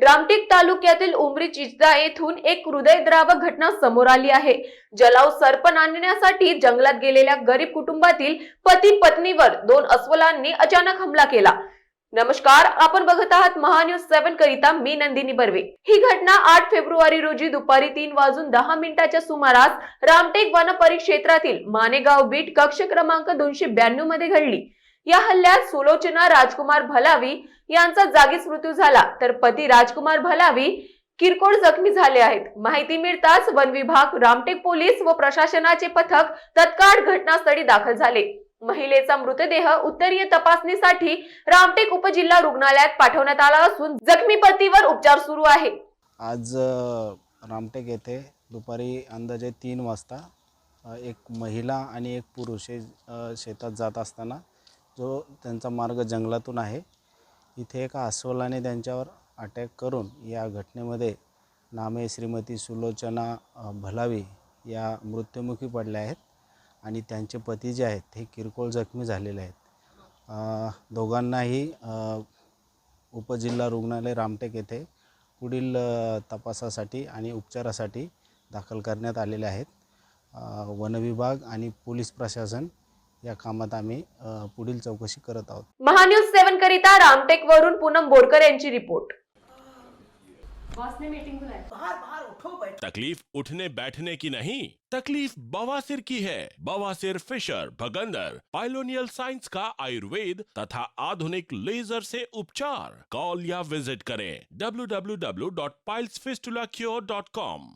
रामटेक तालुक्यातील उमरी चिंचदा येथून एक हृदयद्रावक घटना समोर आली आहे। जलाव सरपण आणण्यासाठी जंगलात गेलेल्या गरीब कुटुंबातील पती पत्नीवर दोन अस्वलांनी अचानक हमला केला। नमस्कार, आपण बघत आहात महान्यूज 7 करिता मी नंदिनी बर्वे। ही घटना 8 फेब्रुवारी रोजी दुपारी 3:10 सुमारास रामटेक वन परिक्षेत्रातील मानेगाव बीट कक्ष क्रमांक 292 मध्ये घडली। या हल्ल्यात सुलोचना राजकुमार भलावी यांचा जागीच मृत्यू झाला, तर पती राजकुमार भलावी किरकोळ जखमी झाले आहेत। माहिती मिळताच वन विभाग, रामटेक पोलीस व प्रशासनाचे पथक तत्काळ घटनास्थळी दाखल झाले। महिलेचा मृतदेह उत्तरीय तपासणीसाठी रामटेक उपजिल्हा रुग्णालयात पाठवण्यात आला असून जखमी पतीवर उपचार सुरू आहे। आज रामटेक येथे दुपारी अंदाजे 3 वाजता एक महिला आणि एक पुरुष हे शेतात जात असताना जो त्यांचा मार्ग जंगलातून आहे, इथे एका अस्वलाने त्यांच्यावर अटॅक करून या घटनेमध्ये नामे श्रीमती सुलोचना भलावी या मृत्युमुखी पडल्या आहेत आणि त्यांचे पती जे आहेत हे किरकोळ जखमी झालेले आहेत। दोघांनाही उपजिल्हा रुग्णालय रामटेक येथे पुढील तपासासाठी आणि उपचारासाठी दाखल करण्यात आलेले आहेत। वन विभाग आणि पोलीस प्रशासन या कामात आम्ही पुढील चौकशी करत आहोत। महान्यूज 7 करिता रामटेक वरून पूनम बोरकर यांची रिपोर्ट। बॉस ने मीटिंग बुलाई। बाहर उठो बैठो। तकलीफ उठने बैठने की नहीं, तकलीफ बवासीर की है। बवासीर, फिशर, भगंदर, पाइलोनियल साइंस का आयुर्वेद तथा आधुनिक लेजर से उपचार। कॉल या विजिट करें www.pilesfistulacure.com।